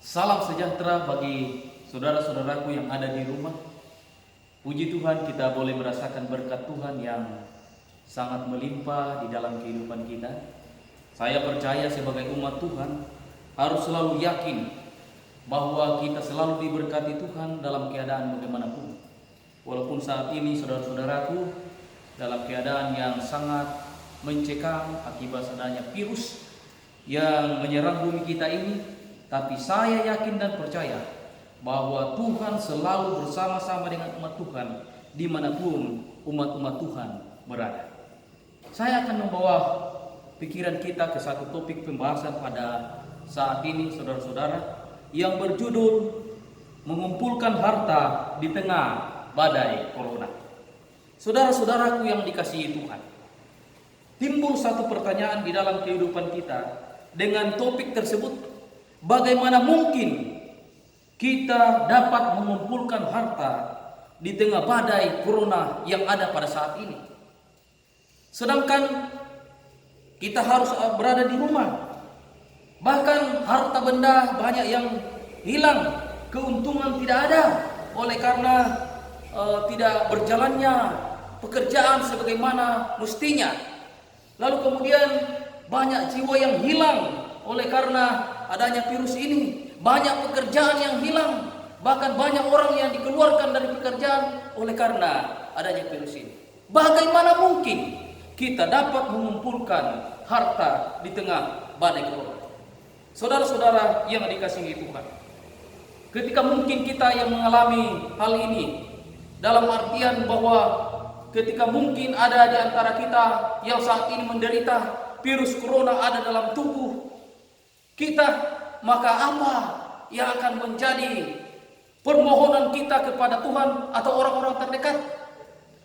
Salam sejahtera bagi saudara-saudaraku yang ada di rumah. Puji Tuhan, kita boleh merasakan berkat Tuhan yang sangat melimpah di dalam kehidupan kita. Saya percaya sebagai umat Tuhan harus selalu yakin bahwa kita selalu diberkati Tuhan dalam keadaan bagaimanapun. Walaupun saat ini saudara-saudaraku dalam keadaan yang sangat mencekam akibat adanya virus yang menyerang bumi kita ini, tapi saya yakin dan percaya bahwa Tuhan selalu bersama-sama dengan umat Tuhan dimanapun umat-umat Tuhan berada. Saya akan membawa pikiran kita ke satu topik pembahasan pada saat ini, saudara-saudara, yang berjudul mengumpulkan harta di tengah badai corona. Saudara-saudaraku yang dikasihi Tuhan, timbul satu pertanyaan di dalam kehidupan kita dengan topik tersebut: bagaimana mungkin kita dapat mengumpulkan harta di tengah badai corona yang ada pada saat ini, sedangkan kita harus berada di rumah. Bahkan harta benda banyak yang hilang, keuntungan tidak ada oleh karena tidak berjalannya pekerjaan sebagaimana mestinya. Lalu kemudian banyak jiwa yang hilang oleh karena adanya virus ini. Banyak pekerjaan yang hilang, bahkan banyak orang yang dikeluarkan dari pekerjaan oleh karena adanya virus ini. Bagaimana mungkin kita dapat mengumpulkan harta di tengah badai corona? Saudara-saudara yang dikasihi Tuhan, ketika mungkin kita yang mengalami hal ini, dalam artian bahwa ketika mungkin ada di antara kita yang saat ini menderita virus corona ada dalam tubuh kita, maka apa yang akan menjadi permohonan kita kepada Tuhan atau orang-orang terdekat?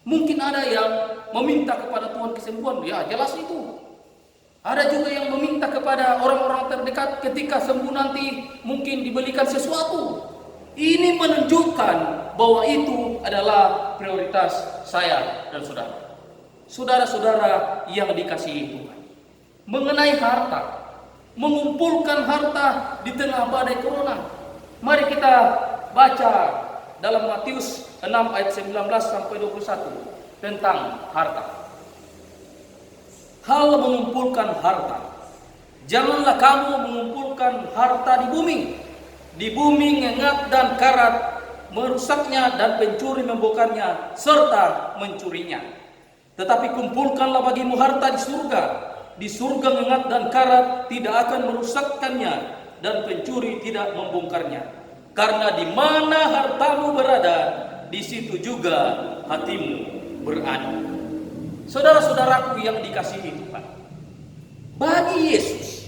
Mungkin ada yang meminta kepada Tuhan kesembuhan, ya jelas itu. Ada juga yang meminta kepada orang-orang terdekat ketika sembuh nanti mungkin diberikan sesuatu. Ini menunjukkan bahwa itu adalah prioritas saya dan saudara. Saudara-saudara yang dikasihi Tuhan, mengenai harta, mengumpulkan harta di tengah badai corona, mari kita baca dalam Matius 6 ayat 19 sampai 21 tentang harta. Hal mengumpulkan harta, janganlah kamu mengumpulkan harta di bumi. Di bumi ngengat dan karat merusaknya dan pencuri membokarnya serta mencurinya. Tetapi kumpulkanlah bagimu harta di surga. Di surga ngengat dan karat tidak akan merusakkannya dan pencuri tidak membongkarnya. Karena di mana hartamu berada, di situ juga hatimu berada. Saudara-saudaraku yang dikasihi Tuhan, bagi Yesus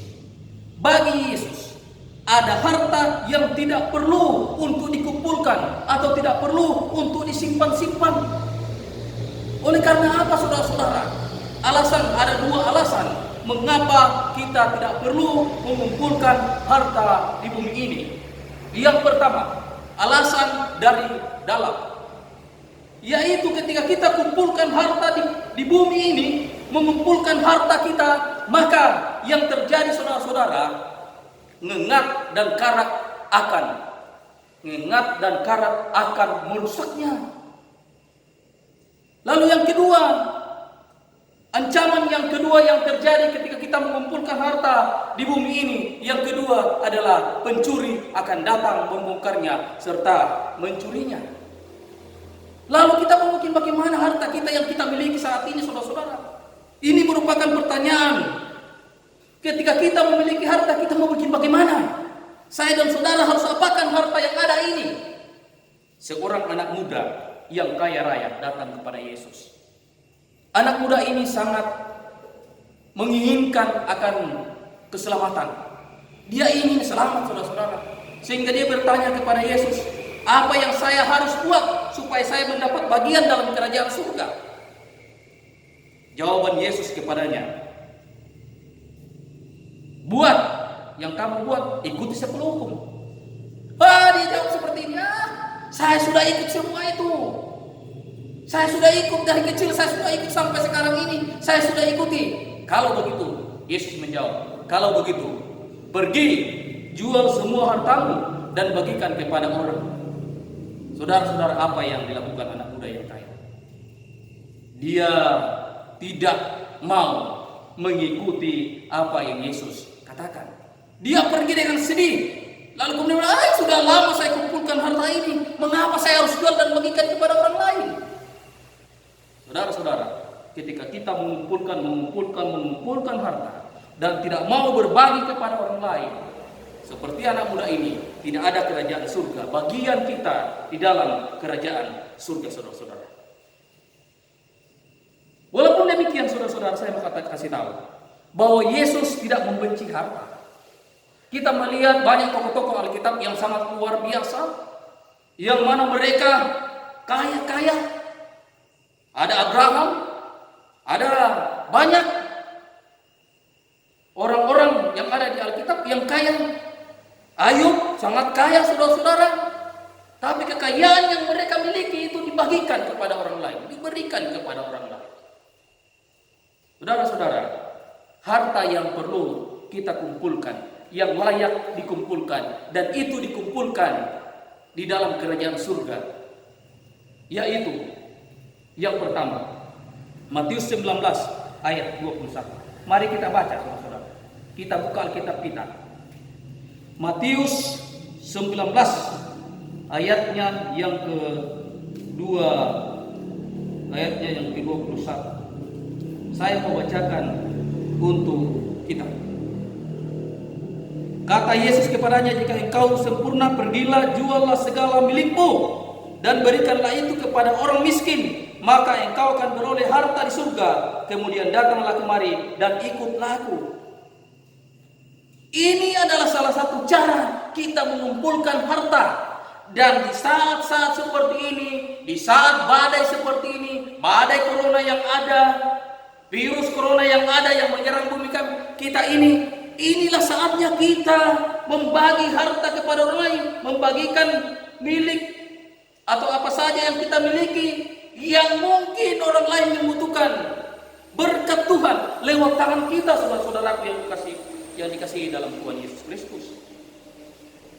ada harta yang tidak perlu untuk dikumpulkan atau tidak perlu untuk disimpan-simpan. Oleh karena apa, saudara-saudara? Ada dua alasan mengapa kita tidak perlu mengumpulkan harta di bumi ini. Yang pertama, alasan dari dalam, yaitu ketika kita kumpulkan harta di bumi ini, mengumpulkan harta kita, maka yang terjadi, saudara-saudara, ngengat dan karat akan merusaknya. Lalu yang kedua, ancaman yang kedua yang terjadi ketika kita mengumpulkan harta di bumi ini, yang kedua adalah pencuri akan datang membongkarnya serta mencurinya. Lalu kita mungkin bagaimana harta kita yang kita miliki saat ini, saudara-saudara? Ini merupakan pertanyaan. Ketika kita memiliki harta, kita mau bikin bagaimana? Saya dan saudara harus apakan harta yang ada ini? Seorang anak muda yang kaya raya datang kepada Yesus. Anak muda ini sangat menginginkan akan keselamatan. Dia ingin selamat, saudara-saudara. Sehingga dia bertanya kepada Yesus, apa yang saya harus buat supaya saya mendapat bagian dalam kerajaan surga? Jawaban Yesus kepadanya, buat yang kamu buat, ikuti 10 hukum. Dia jawab seperti ini, saya sudah ikut semua itu. Saya sudah ikut dari kecil, saya sudah ikut sampai sekarang ini, saya sudah ikuti. Kalau begitu, Yesus menjawab, kalau begitu, pergi jual semua hartamu dan bagikan kepada orang. Saudara-saudara, apa yang dilakukan anak muda yang kaya? Dia tidak mau mengikuti apa yang Yesus katakan. Dia pergi dengan sedih. Lalu kemudian, sudah lama saya kumpulkan harta ini, mengapa saya harus jual dan bagikan kepada orang lain? Saudara-saudara, ketika kita mengumpulkan harta dan tidak mau berbagi kepada orang lain, seperti anak muda ini, tidak ada kerajaan surga. Bagian kita di dalam kerajaan surga, saudara-saudara. Walaupun demikian, saudara-saudara, saya mau kasih tahu bahwa Yesus tidak membenci harta. Kita melihat banyak tokoh-tokoh Alkitab yang sangat luar biasa, yang mana mereka kaya-kaya. Ada Abraham, ada banyak orang-orang yang ada di Alkitab yang kaya. Ayub sangat kaya, saudara-saudara. Tapi kekayaan yang mereka miliki itu dibagikan kepada orang lain, diberikan kepada orang lain. Saudara-saudara, harta yang perlu kita kumpulkan, yang layak dikumpulkan, dan itu dikumpulkan di dalam kerajaan surga, yaitu yang pertama, Matius 19 ayat 21. Mari kita baca, saudara-saudara. Kita buka Alkitab kita. Matius 19 ayatnya yang kedua, ayatnya yang ke-21. Saya mau bacakan untuk kita. Kata Yesus kepadanya, jika engkau sempurna, pergilah, juallah segala milikmu dan berikanlah itu kepada orang miskin, maka engkau akan beroleh harta di surga. Kemudian datanglah kemari dan ikutlah aku. Ini adalah salah satu cara kita mengumpulkan harta. Dan di saat-saat seperti ini, di saat badai seperti ini, badai corona yang ada, virus corona yang ada yang menyerang bumi kita ini, inilah saatnya kita membagi harta kepada orang lain, membagikan milik atau apa saja yang kita miliki yang mungkin orang lain membutuhkan. Berkat Tuhan lewat tangan kita, saudara-saudaraku yang dikasihi dalam Tuhan Yesus Kristus.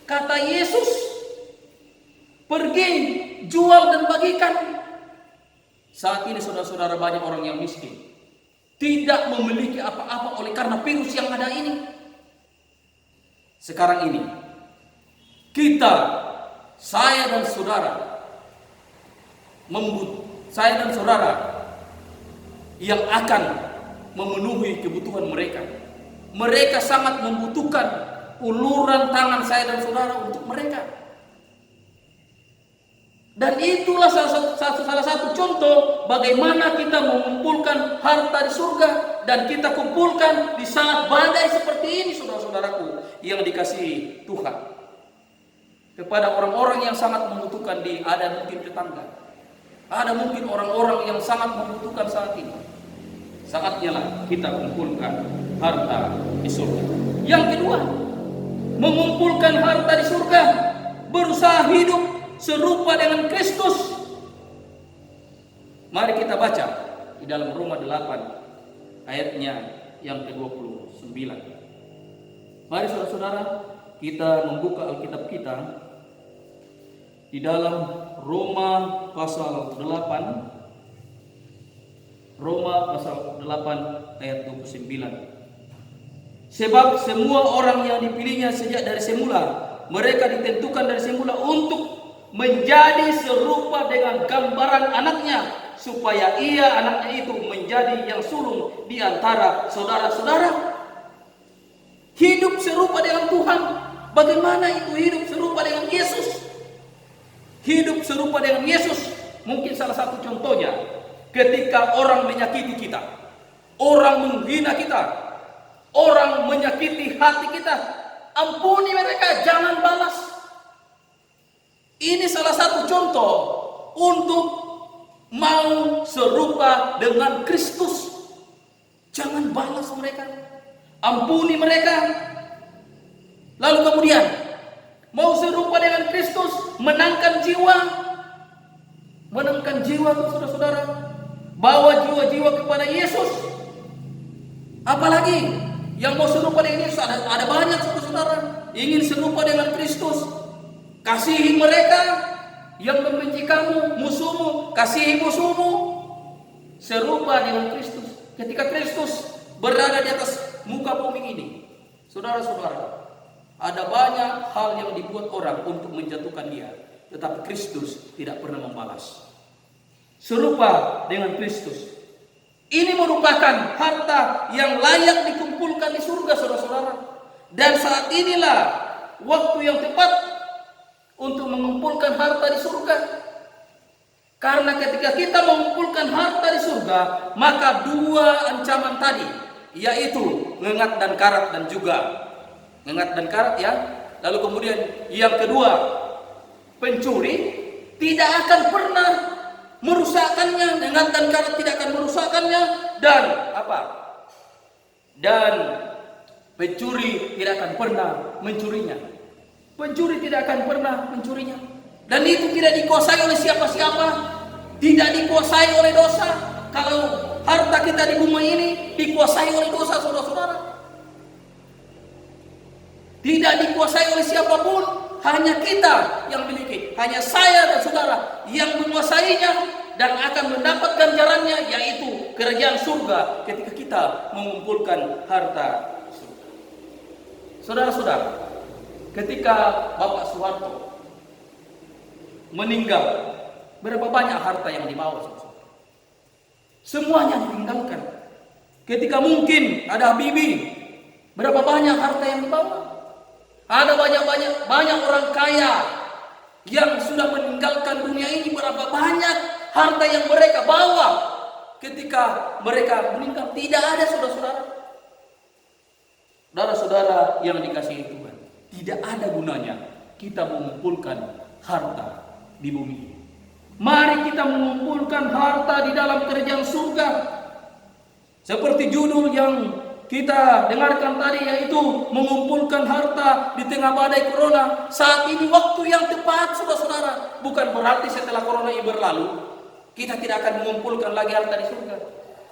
Kata Yesus, pergi, jual dan bagikan. Saat ini, saudara-saudara, banyak orang yang miskin, tidak memiliki apa-apa oleh karena virus yang ada ini. Sekarang ini, kita, saya dan saudara yang akan memenuhi kebutuhan mereka. Mereka sangat membutuhkan uluran tangan saya dan saudara untuk mereka. Dan itulah salah satu contoh bagaimana kita mengumpulkan harta di surga, dan kita kumpulkan di saat badai seperti ini, saudara-saudaraku yang dikasihi Tuhan. Kepada orang-orang yang sangat membutuhkan, ada mungkin tetangga, ada mungkin orang-orang yang sangat membutuhkan saat ini. Saatnya lah kita kumpulkan harta di surga. Yang kedua, mengumpulkan harta di surga, berusaha hidup serupa dengan Kristus. Mari kita baca di dalam Roma 8 ayatnya yang ke-29. Mari saudara-saudara, kita membuka Alkitab kita di dalam Roma pasal 8. Roma pasal 8 ayat 29. Sebab semua orang yang dipilihnya sejak dari semula, mereka ditentukan dari semula untuk menjadi serupa dengan gambaran anaknya, supaya ia, anaknya itu, menjadi yang sulung di antara saudara-saudara. Hidup serupa dengan Tuhan. Bagaimana itu hidup serupa dengan Yesus? Hidup serupa dengan Yesus, mungkin salah satu contohnya ketika orang menyakiti kita, orang menghina kita, orang menyakiti hati kita, ampuni mereka, jangan balas. Ini salah satu contoh untuk mau serupa dengan Kristus. Jangan balas mereka, ampuni mereka. Lalu kemudian mau serupa dengan Kristus, menangkan jiwa. Menangkan jiwa, saudara-saudara. Bawa jiwa-jiwa kepada Yesus. Apalagi Yang mau serupa dengan Yesus ada banyak saudara-saudara. Ingin serupa dengan Kristus, kasihi mereka yang membenci kamu, musuhmu, kasihi musuhmu. Serupa dengan Kristus. Ketika Kristus berada di atas muka bumi ini, saudara-saudara, ada banyak hal yang dibuat orang untuk menjatuhkan dia, tetapi Kristus tidak pernah membalas. Serupa dengan Kristus. Ini merupakan harta yang layak dikumpulkan di surga, saudara-saudara. Dan saat inilah waktu yang tepat untuk mengumpulkan harta di surga. Karena ketika kita mengumpulkan harta di surga, maka dua ancaman tadi, yaitu ngengat dan karat dan juga ngengat dan karat ya. Lalu kemudian yang kedua, pencuri tidak akan pernah merusakkannya, ngengat dan karat tidak akan merusakkannya, dan apa? Dan pencuri tidak akan pernah mencurinya. Pencuri tidak akan pernah mencurinya. Dan itu tidak dikuasai oleh siapa-siapa, tidak dikuasai oleh dosa. Kalau harta kita di bumi ini dikuasai oleh dosa, saudara-saudara, tidak dikuasai oleh siapapun, hanya kita yang memiliki, hanya saya dan saudara yang menguasainya dan akan mendapat ganjarannya, yaitu kerajaan surga ketika kita mengumpulkan harta surga. Saudara-saudara, ketika Bapak Soeharto meninggal, berapa banyak harta yang dibawa? Semuanya ditinggalkan. Ketika mungkin ada Habibie, berapa banyak harta yang dibawa? Ada banyak orang kaya yang sudah meninggalkan dunia ini, berapa banyak harta yang mereka bawa ketika mereka meninggal. Tidak ada, saudara-saudara. Saudara-saudara yang dikasihi Tuhan, tidak ada gunanya kita mengumpulkan harta di bumi ini. Mari kita mengumpulkan harta di dalam kerajaan surga. Seperti judul yang kita dengarkan tadi, yaitu mengumpulkan harta di tengah badai corona. Saat ini waktu yang tepat, saudara-saudara. Bukan berarti setelah corona ini berlalu kita tidak akan mengumpulkan lagi harta di surga.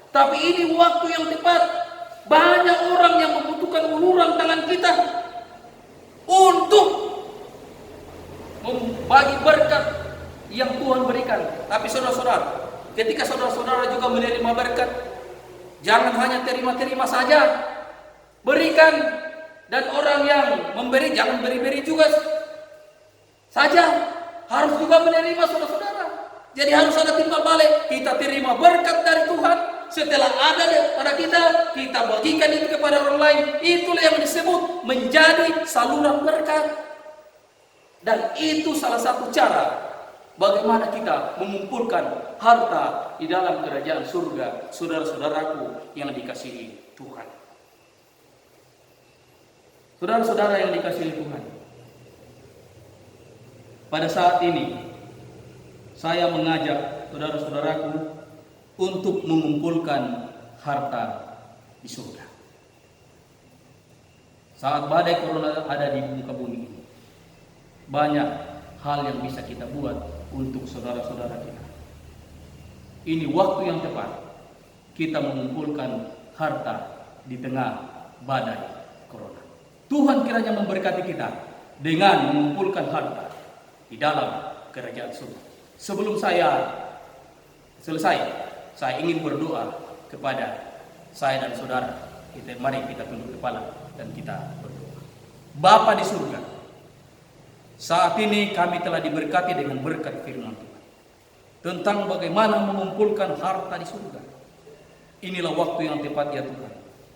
Tapi ini waktu yang tepat. Banyak orang yang membutuhkan uluran tangan kita untuk membagi berkat yang Tuhan berikan. Tapi saudara-saudara, ketika saudara-saudara juga menerima berkat, jangan hanya terima-terima saja, berikan. Dan orang yang memberi jangan beri-beri juga saja, harus juga menerima, saudara-saudara. Jadi harus ada timbal balik. Kita terima berkat dari Tuhan, setelah ada pada kita bagikan itu kepada orang lain. Itulah yang disebut menjadi saluran berkat. Dan itu salah satu cara bagaimana kita mengumpulkan harta di dalam kerajaan surga, saudara-saudaraku yang dikasihi Tuhan. Saudara-saudara yang dikasihi Tuhan, pada saat ini saya mengajak saudara-saudaraku untuk mengumpulkan harta di surga. Saat badai corona ada di muka bumi ini, banyak hal yang bisa kita buat untuk saudara-saudara kita. Ini waktu yang tepat kita mengumpulkan harta di tengah badai corona. Tuhan kiranya memberkati kita dengan mengumpulkan harta di dalam kerajaan surga. Sebelum saya selesai, saya ingin berdoa kepada saya dan saudara. Mari kita tunduk kepala dan kita berdoa. Bapa di surga, saat ini kami telah diberkati dengan berkat firman Tuhan tentang bagaimana mengumpulkan harta di surga. Inilah waktu yang tepat ya Tuhan.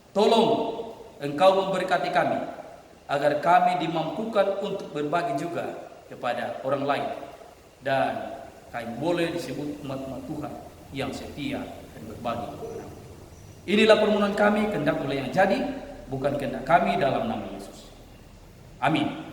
Tolong Engkau memberkati kami agar kami dimampukan untuk berbagi juga kepada orang lain, dan kami boleh disebut umat-umat Tuhan yang setia dan berbagi. Inilah permohonan kami, kehendak oleh yang jadi, bukan kehendak kami, dalam nama Yesus. Amin.